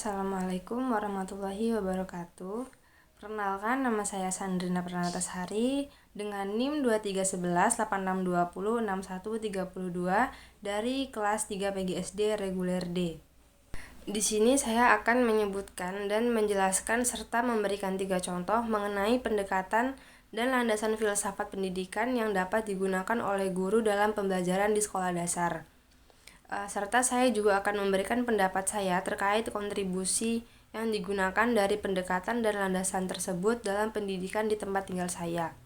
Assalamualaikum warahmatullahi wabarakatuh. Perkenalkan, nama saya Sandrina Pranatasari dengan NIM 231186206132 dari kelas 3 PGSD reguler D. Di sini saya akan menyebutkan dan menjelaskan serta memberikan 3 contoh mengenai pendekatan dan landasan filsafat pendidikan yang dapat digunakan oleh guru dalam pembelajaran di sekolah dasar. Serta saya juga akan memberikan pendapat saya terkait kontribusi yang digunakan dari pendekatan dan landasan tersebut dalam pendidikan di tempat tinggal saya.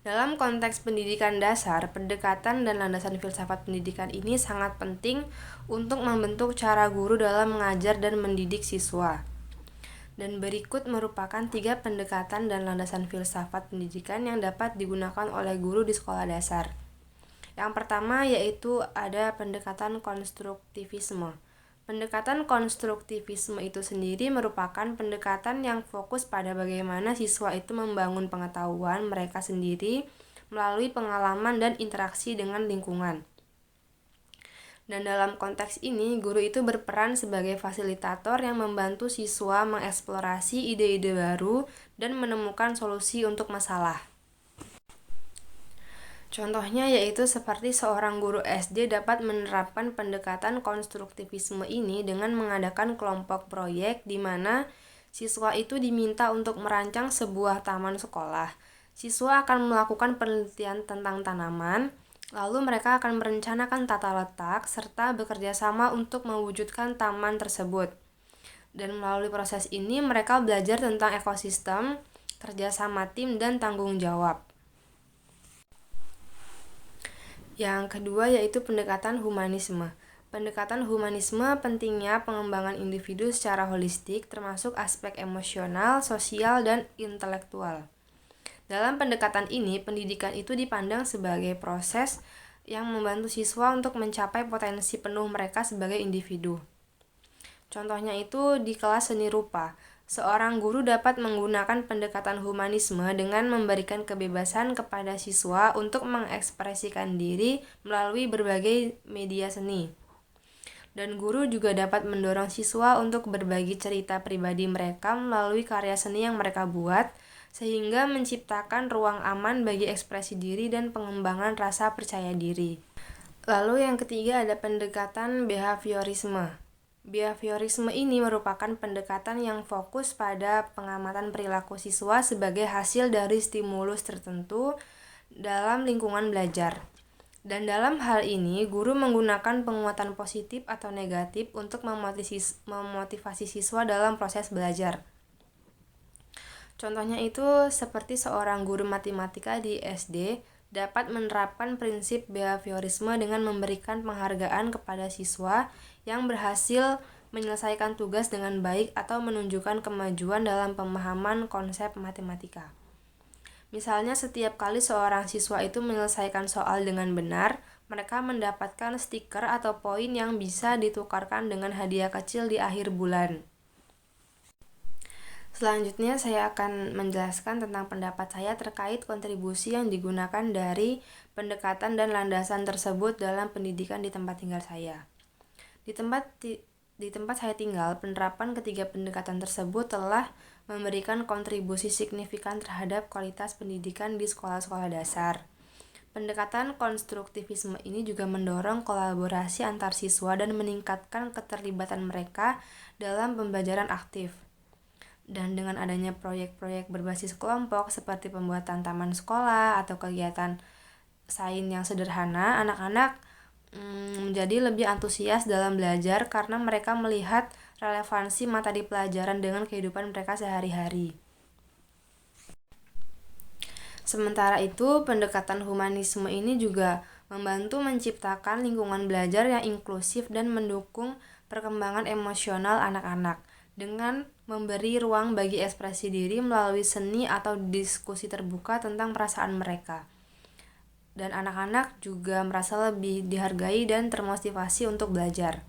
Dalam konteks pendidikan dasar, pendekatan dan landasan filsafat pendidikan ini sangat penting untuk membentuk cara guru dalam mengajar dan mendidik siswa. Dan berikut merupakan 3 pendekatan dan landasan filsafat pendidikan yang dapat digunakan oleh guru di sekolah dasar. Yang pertama yaitu ada pendekatan konstruktivisme. Pendekatan konstruktivisme itu sendiri merupakan pendekatan yang fokus pada bagaimana siswa itu membangun pengetahuan mereka sendiri melalui pengalaman dan interaksi dengan lingkungan. Dan dalam konteks ini, guru itu berperan sebagai fasilitator yang membantu siswa mengeksplorasi ide-ide baru dan menemukan solusi untuk masalah. Contohnya yaitu seperti seorang guru SD dapat menerapkan pendekatan konstruktivisme ini dengan mengadakan kelompok proyek di mana siswa itu diminta untuk merancang sebuah taman sekolah. Siswa akan melakukan penelitian tentang tanaman, lalu mereka akan merencanakan tata letak serta bekerja sama untuk mewujudkan taman tersebut. Dan melalui proses ini mereka belajar tentang ekosistem, kerjasama tim, dan tanggung jawab. Yang kedua yaitu pendekatan humanisme. Pendekatan humanisme pentingnya pengembangan individu secara holistik termasuk aspek emosional, sosial, dan intelektual. Dalam pendekatan ini, pendidikan itu dipandang sebagai proses yang membantu siswa untuk mencapai potensi penuh mereka sebagai individu. Contohnya itu di kelas seni rupa. Seorang guru dapat menggunakan pendekatan humanisme dengan memberikan kebebasan kepada siswa untuk mengekspresikan diri melalui berbagai media seni. Dan guru juga dapat mendorong siswa untuk berbagi cerita pribadi mereka melalui karya seni yang mereka buat, sehingga menciptakan ruang aman bagi ekspresi diri dan pengembangan rasa percaya diri. Lalu yang ketiga ada pendekatan behaviorisme. Behaviorisme ini merupakan pendekatan yang fokus pada pengamatan perilaku siswa sebagai hasil dari stimulus tertentu dalam lingkungan belajar. Dan dalam hal ini, guru menggunakan penguatan positif atau negatif untuk memotivasi siswa dalam proses belajar. Contohnya itu seperti seorang guru matematika di SD dapat menerapkan prinsip behaviorisme dengan memberikan penghargaan kepada siswa yang berhasil menyelesaikan tugas dengan baik atau menunjukkan kemajuan dalam pemahaman konsep matematika. Misalnya setiap kali seorang siswa itu menyelesaikan soal dengan benar, mereka mendapatkan stiker atau poin yang bisa ditukarkan dengan hadiah kecil di akhir bulan. Selanjutnya saya akan menjelaskan tentang pendapat saya terkait kontribusi yang digunakan dari pendekatan dan landasan tersebut dalam pendidikan di tempat tinggal saya. Di tempat saya tinggal, penerapan ketiga pendekatan tersebut telah memberikan kontribusi signifikan terhadap kualitas pendidikan di sekolah-sekolah dasar. Pendekatan konstruktivisme ini juga mendorong kolaborasi antar siswa dan meningkatkan keterlibatan mereka dalam pembelajaran aktif. Dan dengan adanya proyek-proyek berbasis kelompok seperti pembuatan taman sekolah atau kegiatan sains yang sederhana, anak-anak menjadi lebih antusias dalam belajar karena mereka melihat relevansi materi pelajaran dengan kehidupan mereka sehari-hari. Sementara itu, pendekatan humanisme ini juga membantu menciptakan lingkungan belajar yang inklusif dan mendukung perkembangan emosional anak-anak dengan memberi ruang bagi ekspresi diri melalui seni atau diskusi terbuka tentang perasaan mereka. Dan anak-anak juga merasa lebih dihargai dan termotivasi untuk belajar.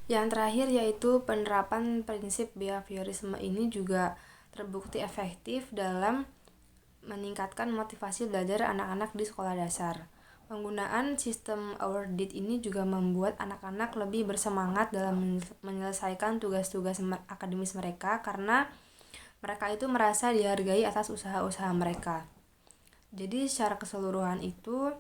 Yang terakhir yaitu penerapan prinsip behaviorisme ini juga terbukti efektif dalam meningkatkan motivasi belajar anak-anak di sekolah dasar. Penggunaan sistem awarded ini juga membuat anak-anak lebih bersemangat dalam menyelesaikan tugas-tugas akademis mereka karena mereka itu merasa dihargai atas usaha-usaha mereka. Jadi secara keseluruhan itu,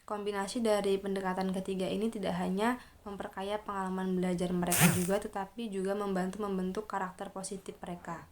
kombinasi dari pendekatan ketiga ini tidak hanya memperkaya pengalaman belajar mereka juga, tetapi juga membantu membentuk karakter positif mereka.